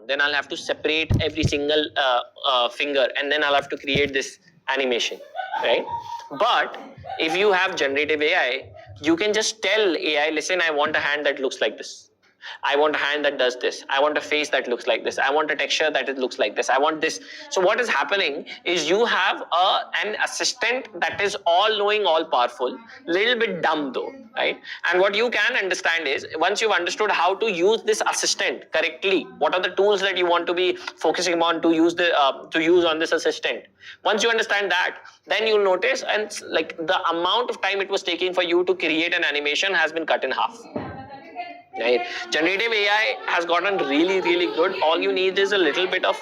Then I'll have to separate every single finger, and then I'll have to create this animation, right? But if you have generative AI, you can just tell AI, listen, I want a hand that looks like this. I want a hand that does this. I want a face that looks like this. I want a texture that it looks like this. I want this. So what is happening is you have an assistant that is all knowing, all powerful, little bit dumb though, right? And what you can understand is, once you've understood how to use this assistant correctly, what are the tools that you want to be focusing on to use on this assistant. Once you understand that, then you'll notice, and like the amount of time it was taking for you to create an animation has been cut in half. Right? Generative AI has gotten really, really good. All you need is a little bit of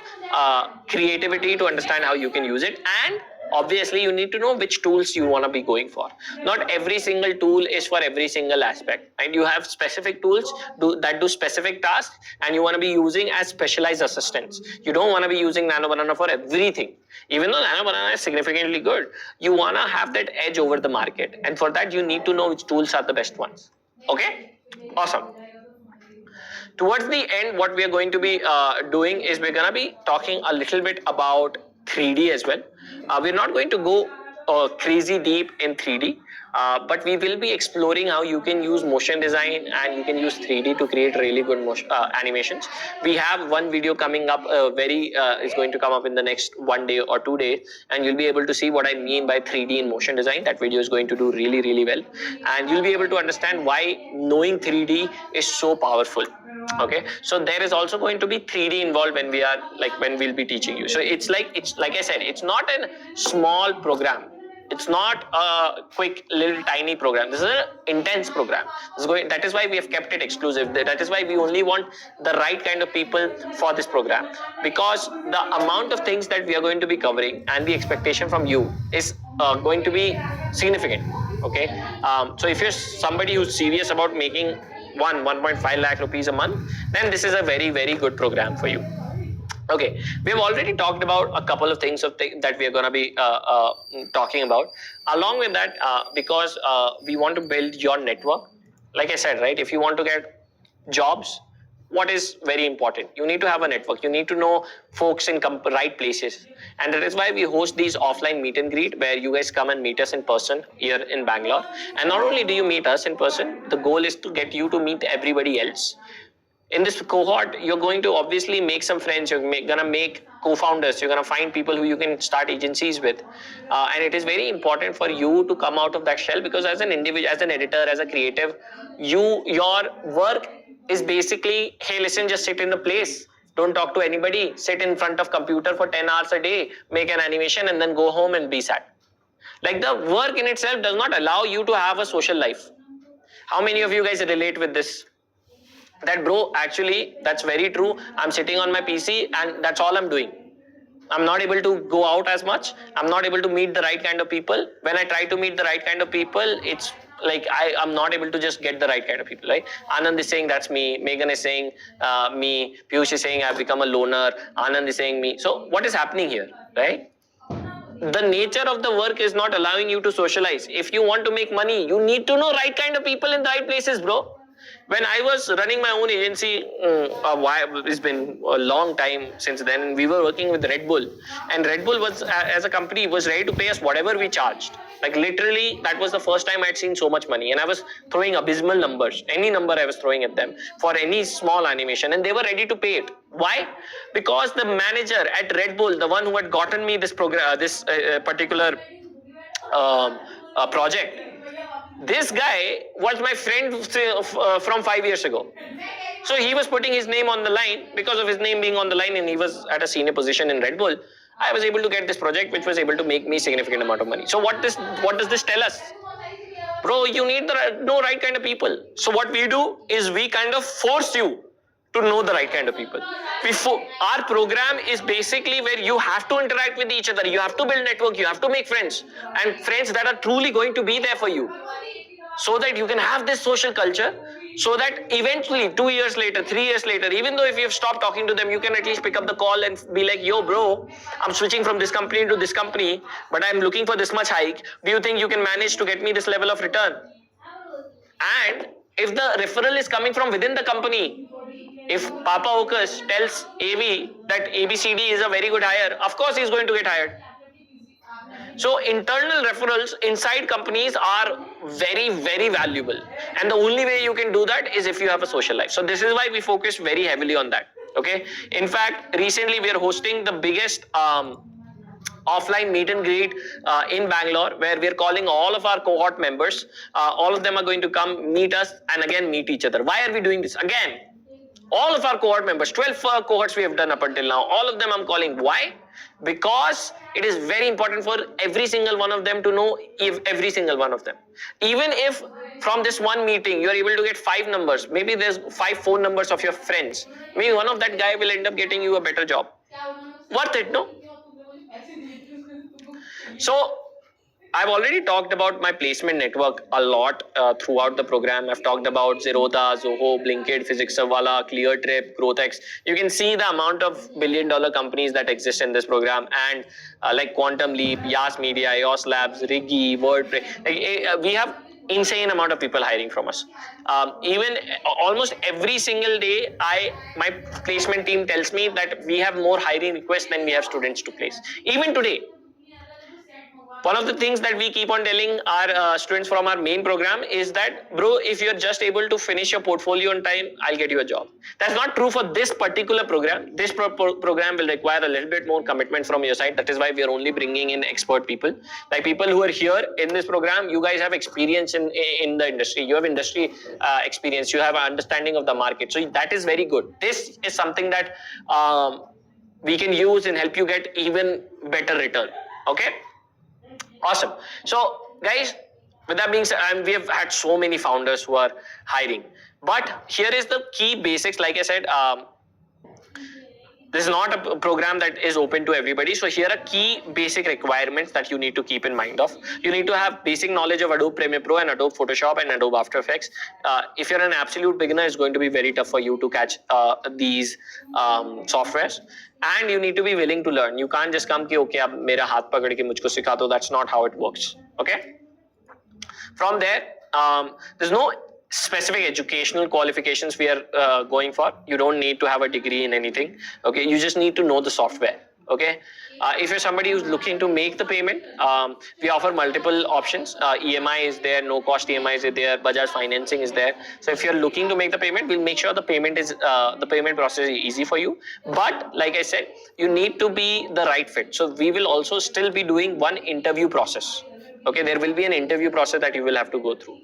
creativity to understand how you can use it, and obviously you need to know which tools you want to be going for. Not every single tool is for every single aspect, and you have specific tools that do specific tasks, and you want to be using as specialized assistants. You don't want to be using Nano Banana for everything. Even though Nano Banana is significantly good, you want to have that edge over the market, and for that you need to know which tools are the best ones. Okay? Awesome. Towards the end, what we are going to be doing is we're going to be talking a little bit about 3D as well. We're not going to go crazy deep in 3D, but we will be exploring how you can use motion design and you can use 3D to create really good animations. We have one video coming up, is going to come up in the next 1 day or 2 days, and you'll be able to see what I mean by 3D in motion design. That video is going to do really, really well, and you'll be able to understand why knowing 3D is so powerful. Okay, so there is also going to be 3D involved when we'll be teaching you. So it's like I said, it's not a small program. It's not a quick little tiny program. This is an intense program. That is why we have kept it exclusive. That is why we only want the right kind of people for this program, because the amount of things that we are going to be covering and the expectation from you is going to be significant. Okay, so if you're somebody who's serious about making 1.5 lakh rupees a month, then this is a very, very good program for you. Okay, we have already talked about a couple of things that we are going to be talking about. Along with that, because we want to build your network, like I said, right? If you want to get jobs, what is very important? You need to have a network. You need to know folks in right places, and that is why we host these offline meet and greet, where you guys come and meet us in person here in Bangalore. And not only do you meet us in person, the goal is to get you to meet everybody else. In this cohort, you're going to obviously make some friends. You're gonna make co-founders. You're gonna find people who you can start agencies with, and it is very important for you to come out of that shell, because as an individual, as an editor, as a creative, your work is basically, hey, listen, just sit in the place. Don't talk to anybody. Sit in front of computer for 10 hours a day, make an animation, and then go home and be sad. Like, the work in itself does not allow you to have a social life. How many of you guys relate with this? That, bro, actually, that's very true. I'm sitting on my PC and that's all I'm doing. I'm not able to go out as much. I'm not able to meet the right kind of people. When I try to meet the right kind of people, it's like I'm not able to just get the right kind of people, right? Anand is saying that's me. Megan is saying me. Piyush is saying I've become a loner. Anand is saying me. So what is happening here, right? The nature of the work is not allowing you to socialize. If you want to make money, you need to know right kind of people in the right places, bro. When I was running my own agency, it's been a long time since then, and we were working with Red Bull, and Red Bull was, as a company, was ready to pay us whatever we charged. Like, literally, that was the first time I'd seen so much money, and I was throwing abysmal numbers. Any number I was throwing at them for any small animation, and they were ready to pay it. Why? Because the manager at Red Bull, the one who had gotten me this particular project, this guy was my friend from 5 years ago. So he was putting his name on the line. Because of his name being on the line, and he was at a senior position in Red Bull, I was able to get this project, which was able to make me significant amount of money. So what does this tell us? Bro, you need the right kind of people. So what we do is we kind of force you to know the right kind of people. Our program is basically where you have to interact with each other. You have to build network. You have to make friends, and friends that are truly going to be there for you, so that you can have this social culture, so that eventually 2 years later, 3 years later, even though if you've stopped talking to them, you can at least pick up the call and be like, yo, bro, I'm switching from this company to this company, but I'm looking for this much hike. Do you think you can manage to get me this level of return? And if the referral is coming from within the company, If Papa Okus tells AV that ABCD is a very good hire, of course he's going to get hired. So internal referrals inside companies are very, very valuable. And the only way you can do that is if you have a social life. So this is why we focus very heavily on that. Okay. In fact, recently we are hosting the biggest offline meet and greet in Bangalore, where we are calling all of our cohort members. All of them are going to come meet us and again meet each other. Why are we doing this? Again, all of our cohort members, 12 cohorts we have done up until now, all of them I'm calling. Why? Because it is very important for every single one of them to know every single one of them. Even if from this one meeting you are able to get 5 numbers, maybe there's 5 phone numbers of your friends, maybe one of that guy will end up getting you a better job. Worth it, no? So I've already talked about my placement network a lot throughout the program. I've talked about Zerodha, Zoho, Blinkit, PhysicsWallah, ClearTrip, GrowthX. You can see the amount of billion-dollar companies that exist in this program, and like Quantum Leap, Yas Media, EOS Labs, Riggy, WordPress. We have insane amount of people hiring from us. Even almost every single day, my placement team tells me that we have more hiring requests than we have students to place. Even today, one of the things that we keep on telling our students from our main program is that, bro, if you're just able to finish your portfolio on time, I'll get you a job. That's not true for this particular program. This program will require a little bit more commitment from your side. That is why we are only bringing in expert people. Like people who are here in this program, you guys have experience in the industry. You have industry experience. You have an understanding of the market. So that is very good. This is something that we can use and help you get even better return. Okay? Awesome. So guys, with that being said, we have had so many founders who are hiring, but here is the key basics. Like I said, this is not a program that is open to everybody. So here are key basic requirements that you need to keep in mind of. You need to have basic knowledge of Adobe Premiere Pro and Adobe Photoshop and Adobe After Effects. If you're an absolute beginner, it's going to be very tough for you to catch these softwares. And you need to be willing to learn. You can't just come ki okay, ab mera haath pakad ke mujhko sikha do. That's not how it works. Okay. From there, there's no specific educational qualifications we are going for. You don't need to have a degree in anything. Okay. You just need to know the software. Okay. If you're somebody who's looking to make the payment, we offer multiple options. EMI is there, no cost EMI is there, Bajaj financing is there. So if you're looking to make the payment, we'll make sure the payment process is easy for you. But like I said, you need to be the right fit. So we will also still be doing one interview process. Okay, there will be an interview process that you will have to go through.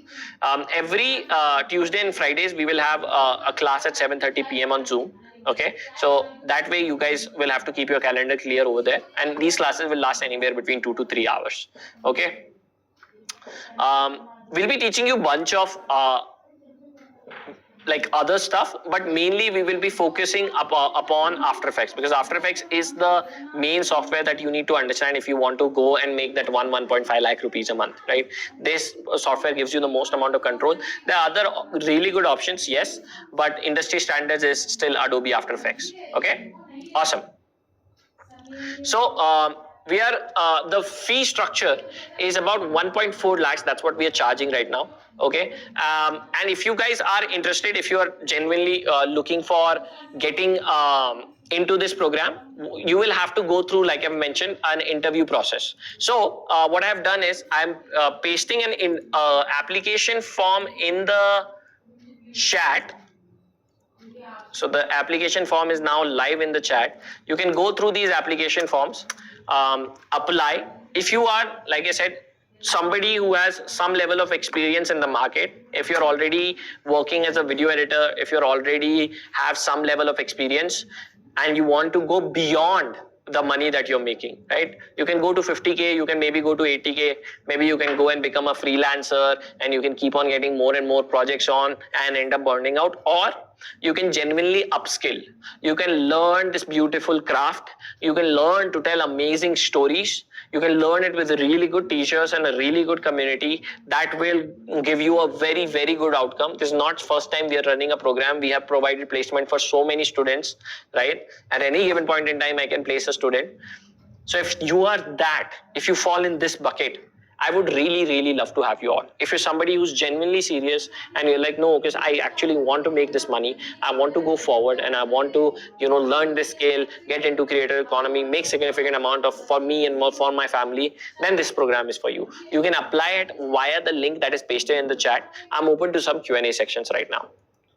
Every Tuesday and Fridays, we will have a class at 7:30 p.m. on Zoom. Okay, so that way you guys will have to keep your calendar clear over there, and these classes will last anywhere between 2 to 3 hours. Okay, we'll be teaching you a bunch of like other stuff, but mainly we will be focusing upon After Effects, because After Effects is the main software that you need to understand if you want to go and make that 1.5 lakh rupees a month, right? This software gives you the most amount of control. There are other really good options, yes, but industry standards is still Adobe After Effects. Okay, awesome. So we are the fee structure is about 1.4 lakhs. That's what we are charging right now. Okay, and if you guys are interested, if you are genuinely looking for getting into this program, you will have to go through, like I've mentioned, an interview process. So what I've done is I'm pasting an application form in the chat. So the application form is now live in the chat. You can go through these application forms, apply. If you are, like I said, somebody who has some level of experience in the market, if you're already working as a video editor, if you're already have some level of experience and you want to go beyond the money that you're making, right? You can go to 50K, you can maybe go to 80K, maybe you can go and become a freelancer and you can keep on getting more and more projects on and end up burning out, or you can genuinely upskill. You can learn this beautiful craft. You can learn to tell amazing stories. You can learn it with really good teachers and a really good community that will give you a very, very good outcome. This is not first time we are running a program. We have provided placement for so many students, right? At any given point in time, I can place a student. So if you are that, if you fall in this bucket, I would really love to have you on. If you're somebody who's genuinely serious and you're like, no, because I actually want to make this money, I want to go forward and I want to, learn this skill, get into creator economy, make significant amount of for me and more for my family, then this program is for you. You can apply it via the link that is pasted in the chat. I'm open to some Q&A sections right now.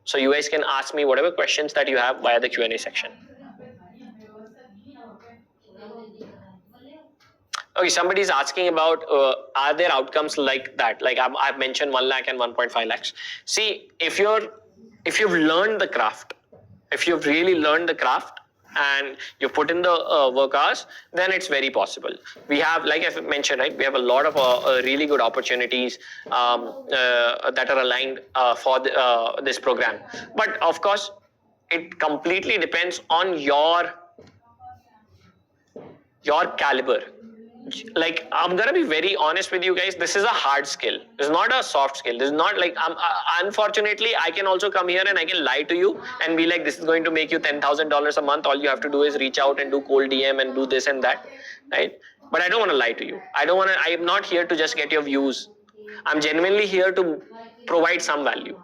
So you guys can ask me whatever questions that you have via the Q&A section. Okay, somebody is asking about are there outcomes like that? Like I've mentioned 1 lakh and 1.5 lakhs. See, if you've learned the craft, if you've really learned the craft and you put in the work hours, then it's very possible. We have, like I mentioned, right? We have a lot of really good opportunities that are aligned for this program. But of course, it completely depends on your caliber. Like, I'm gonna be very honest with you guys, this is a hard skill. It's not a soft skill. This is not like unfortunately I can also come here and I can lie to you and be like, this is going to make you $10,000 a month. All you have to do is reach out and do cold DM and do this and that, right? But I don't want to lie to you. I am not here to just get your views. I'm genuinely here to provide some value.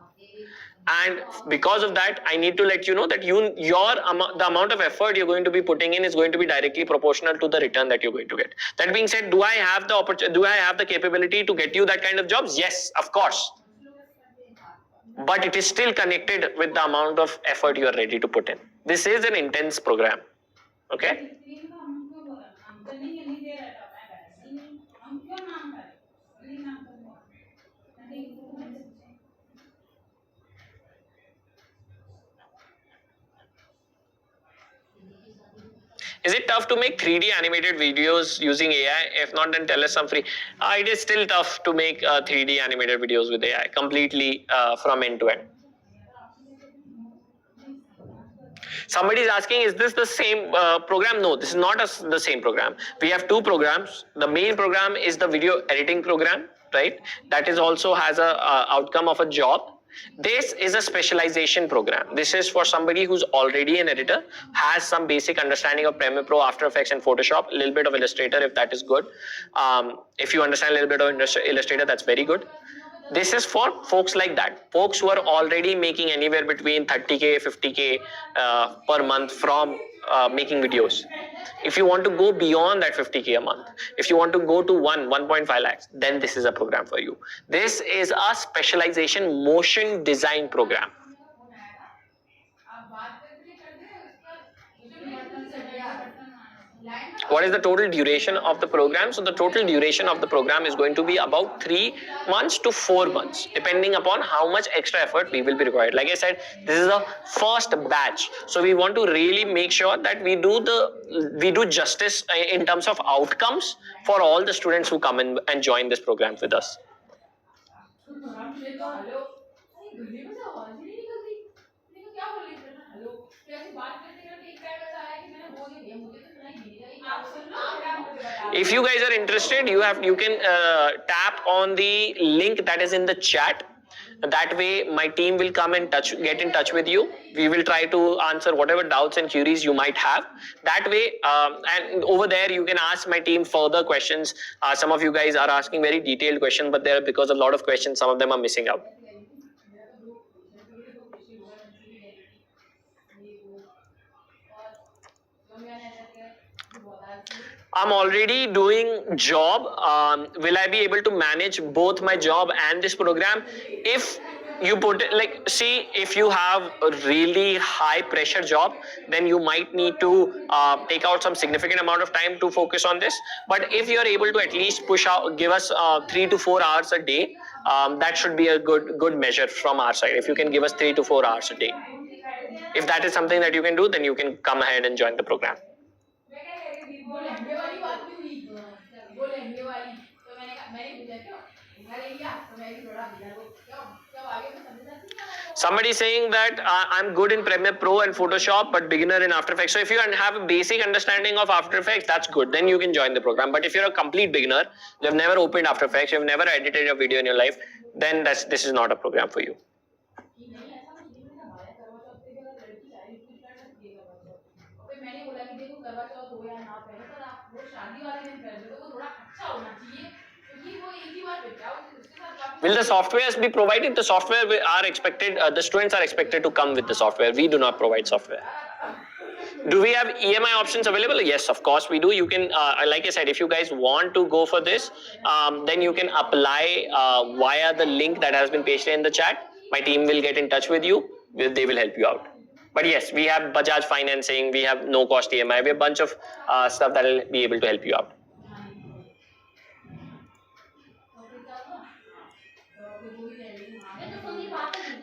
And because of that, I need to let you know that the amount of effort you're going to be putting in is going to be directly proportional to the return that you're going to get. That being said, do I have the capability to get you that kind of jobs? Yes, of course. But it is still connected with the amount of effort you are ready to put in. This is an intense program. Okay? Is it tough to make 3D animated videos using AI? If not, then tell us some free. It is still tough to make 3D animated videos with AI completely from end to end. Somebody is asking, is this the same program? No, this is not the same program. We have two programs. The main program is the video editing program, right? That is also has a outcome of a job. This is a specialization program. This is for somebody who's already an editor, has some basic understanding of Premiere Pro, After Effects, and Photoshop, a little bit of Illustrator if that is good. If you understand a little bit of Illustrator, that's very good. This is for folks like that, folks who are already making anywhere between 30K, 50K per month from making videos. If you want to go beyond that 50K a month, if you want to go to 1.5 lakhs, then this is a program for you. This is a specialization motion design program. What is the total duration of the program? So the total duration of the program is going to be about 3 months to 4 months, depending upon how much extra effort we will be required. Like I said, this is the first batch. So we want to really make sure that we do justice in terms of outcomes for all the students who come in and join this program with us. If you guys are interested, you can tap on the link that is in the chat. That way my team will come and get in touch with you. We will try to answer whatever doubts and queries you might have. That way, and over there you can ask my team further questions. Some of you guys are asking very detailed questions, but there, because a lot of questions, some of them are missing out. I'm already doing job. Will I be able to manage both my job and this program? If you put it like, see, if you have a really high pressure job, then you might need to take out some significant amount of time to focus on this. But if you're able to at least push out, give us 3 to 4 hours a day, that should be a good measure from our side. If you can give us 3 to 4 hours a day, if that is something that you can do, then you can come ahead and join the program. Somebody saying that I'm good in Premiere Pro and Photoshop, but beginner in After Effects. So if you have a basic understanding of After Effects, that's good. Then you can join the program. But if you're a complete beginner, you've never opened After Effects, you've never edited a video in your life, then this is not a program for you. Will the softwares be provided? The software are expected, the students are expected to come with the software. We do not provide software. Do we have EMI options available? Yes, of course we do. You can, like I said, if you guys want to go for this, then you can apply via the link that has been pasted in the chat. My team will get in touch with you. They will help you out. But yes, we have Bajaj financing, we have no cost EMI, we have a bunch of stuff that will be able to help you out.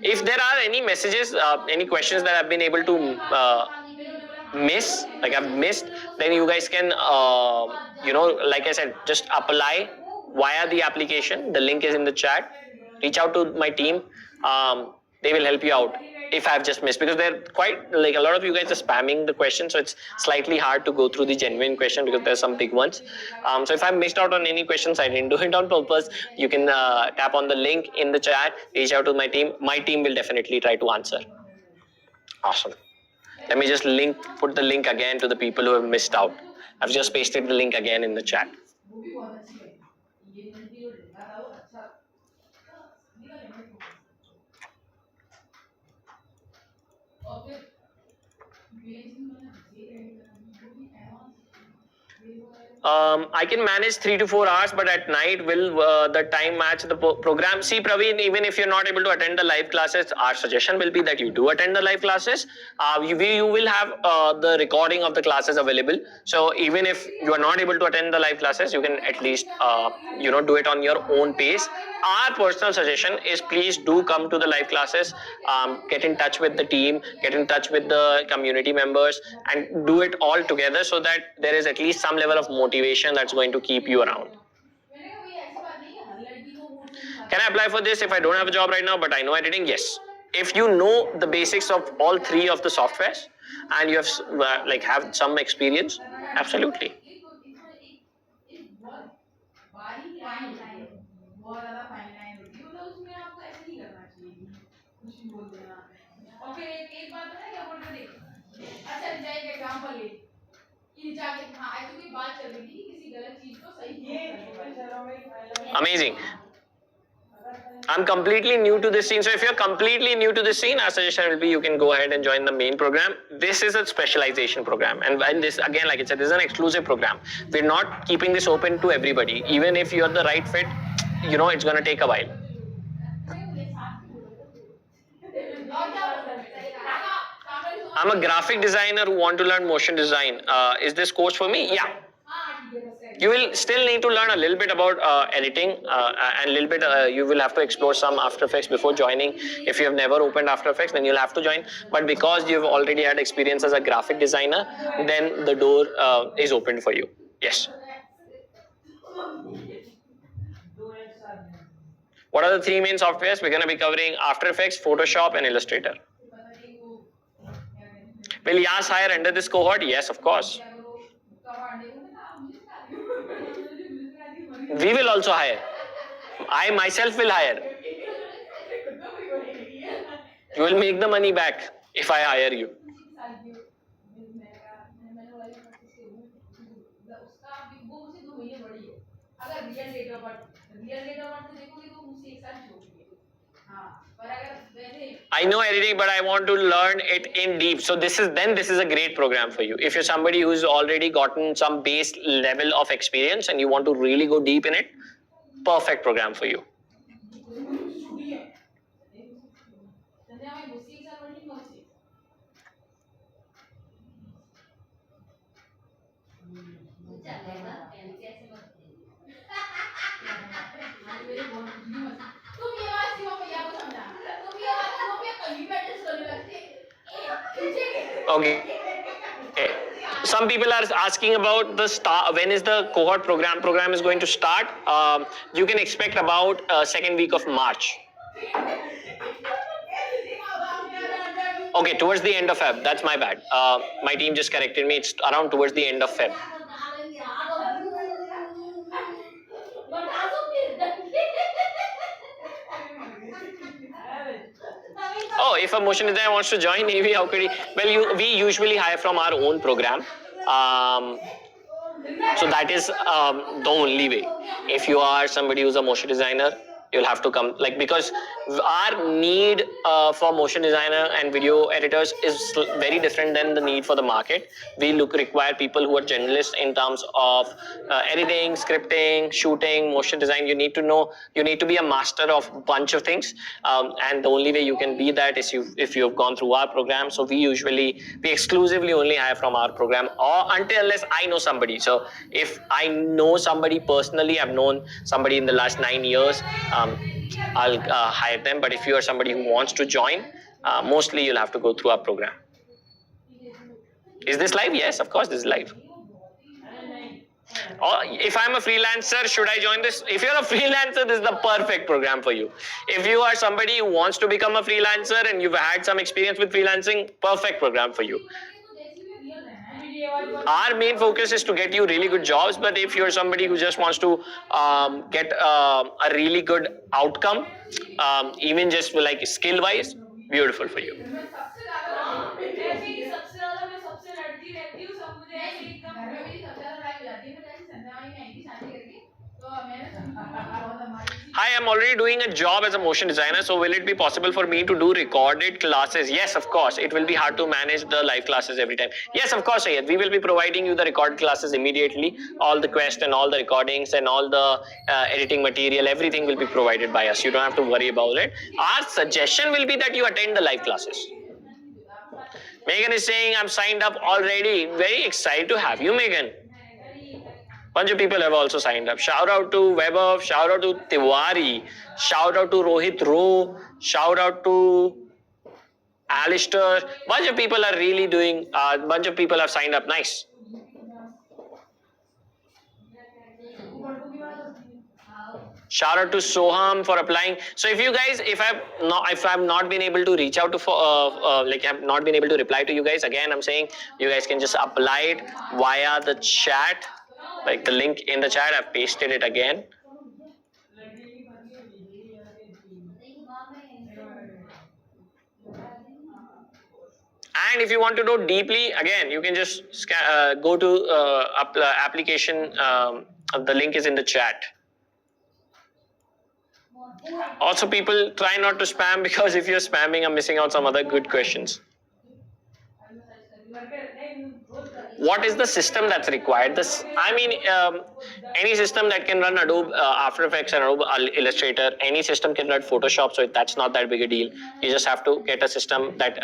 If there are any messages, any questions that I've been able to I've missed, then you guys can, like I said, just apply via the application. The link is in the chat. Reach out to my team. They will help you out if I've just missed, because they're quite, like, a lot of you guys are spamming the question, so it's slightly hard to go through the genuine question because there's some big ones. So if I missed out on any questions, I didn't do it on purpose. You can tap on the link in the chat, reach out to my team. My team will definitely try to answer. Awesome. Let me just put the link again to the people who have missed out. I've just pasted the link again in the chat. I can manage 3 to 4 hours, but at night will the time match the program? See, Praveen, even if you're not able to attend the live classes, our suggestion will be that you do attend the live classes. You will have the recording of the classes available. So even if you are not able to attend the live classes, you can at least do it on your own pace. Our personal suggestion is, please do come to the live classes, get in touch with the team, get in touch with the community members, and do it all together so that there is at least some level of motivation that's going to keep you around. Can I apply for this if I don't have a job right now but I know editing? Yes. If you know the basics of all 3 of the softwares and you have have some experience, absolutely. Amazing. I'm completely new to this scene. So if you're completely new to this scene, our suggestion will be you can go ahead and join the main program. This is a specialization program. And this, again, like I said, this is an exclusive program. We're not keeping this open to everybody. Even if you're the right fit, it's going to take a while. I'm a graphic designer who want to learn motion design. Is this course for me? Yeah. You will still need to learn a little bit about editing and a little bit, you will have to explore some After Effects before joining. If you have never opened After Effects, then you'll have to join. But because you've already had experience as a graphic designer, then the door is open for you. Yes. What are the 3 main softwares? We're going to be covering After Effects, Photoshop, and Illustrator. Will Yas hire under this cohort? Yes, of course. We will also hire. I myself will hire. You will make the money back if I hire you. I know editing, but I want to learn it in deep. So this is a great program for you. If you're somebody who's already gotten some base level of experience and you want to really go deep in it, perfect program for you. Okay. Some people are asking about the start. When is the cohort program is going to start? You can expect about second week of March. Okay, towards the end of Feb. That's my bad. My team just corrected me. It's around towards the end of Feb. Oh, if a motion designer wants to join, maybe how could he? Well, we usually hire from our own program. So that is the only way. If you are somebody who's a motion designer, you'll have to come, like, because our need for motion designer and video editors is very different than the need for the market. We require people who are generalists in terms of editing, scripting, shooting, motion design. You need to know, you need to be a master of a bunch of things, and the only way you can be that is if you've gone through our program. So we exclusively only hire from our program, or unless I know somebody. So if I know somebody personally, I've known somebody in the last 9 years, I'll hire them. But if you are somebody who wants to join, mostly you'll have to go through our program. Is this live? Yes, of course this is live. Or if I'm a freelancer, should I join this? If you're a freelancer, this is the perfect program for you. If you are somebody who wants to become a freelancer and you've had some experience with freelancing, perfect program for you. Our main focus is to get you really good jobs, but if you're somebody who just wants to get a really good outcome, even just like skill wise, beautiful for you. Hi, I'm already doing a job as a motion designer, so will it be possible for me to do recorded classes? Yes, of course. It will be hard to manage the live classes every time. Yes, of course, Syed. We will be providing you the recorded classes immediately. All the quests and all the recordings and all the editing material, everything will be provided by us. You don't have to worry about it. Our suggestion will be that you attend the live classes. Megan is saying, I'm signed up already. Very excited to have you, Megan. Bunch of people have also signed up. Shout out to Webber, shout out to Tiwari, shout out to Rohit Rowe, shout out to Alistair. Bunch of people are really doing, bunch of people have signed up. Nice. Shout out to Soham for applying. So if you guys, if I've not been able to reach out to like I've not been able to reply to you guys, again I'm saying you guys can just apply it via the chat, like the link in the chat. I've pasted it again. And if you want to know deeply, again, you can just go to application. The link is in the chat. Also, people try not to spam, because if you're spamming, I'm missing out some other good questions. What is the system that's required? Any system that can run Adobe After Effects and Adobe Illustrator, any system can run Photoshop, so that's not that big a deal. You just have to get a system that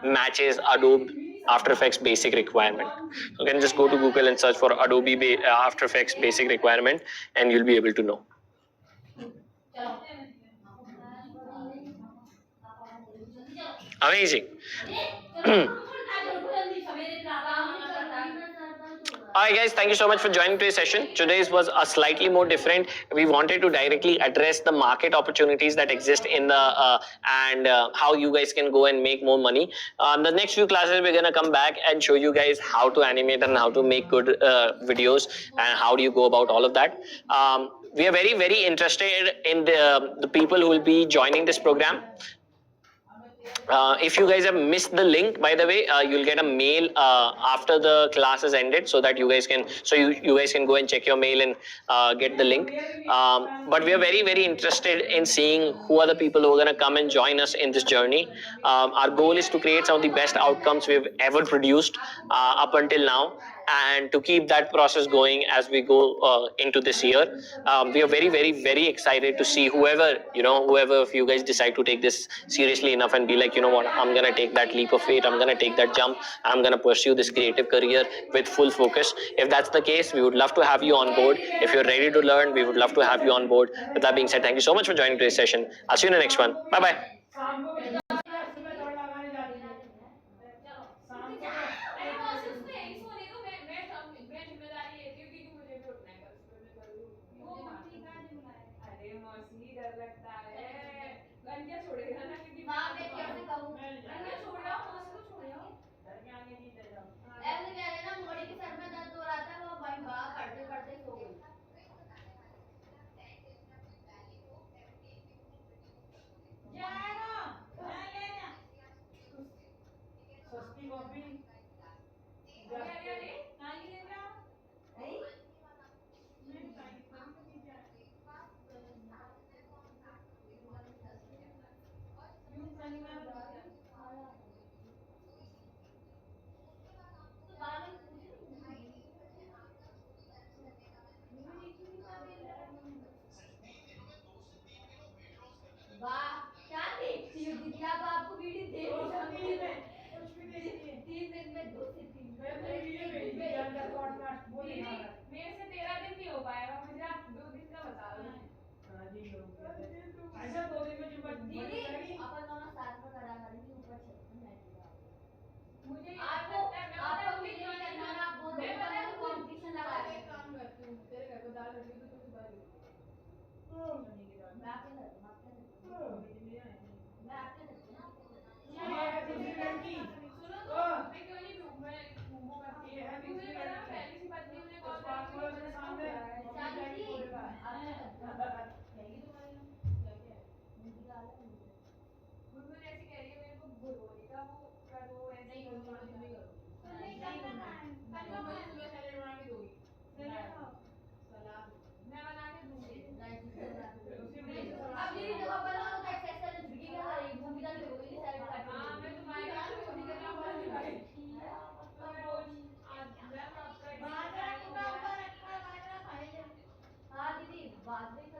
matches Adobe After Effects basic requirement. So you can just go to Google and search for Adobe After Effects basic requirement, and you'll be able to know. Amazing. Alright guys, thank you so much for joining today's session. Today's was a slightly more different. We wanted to directly address the market opportunities that exist in the and how you guys can go and make more money. The next few classes we're gonna come back and show you guys how to animate and how to make good videos and how do you go about all of that. We are very, very interested in the people who will be joining this program. If you guys have missed the link, by the way, you'll get a mail after the class is ended, so that you guys can go and check your mail and get the link. But we are very, very interested in seeing who are the people who are going to come and join us in this journey. Our goal is to create some of the best outcomes we've ever produced up until now, and to keep that process going as we go into this year. We are very, very, very excited to see whoever of you guys decide to take this seriously enough and be like, you know what, I'm gonna take that leap of faith, I'm gonna take that jump, I'm gonna pursue this creative career with full focus. If that's the case, we would love to have you on board. If you're ready to learn, we would love to have you on board. With that being said, thank you so much for joining today's session. I'll see you in the next one. Bye bye. बाद में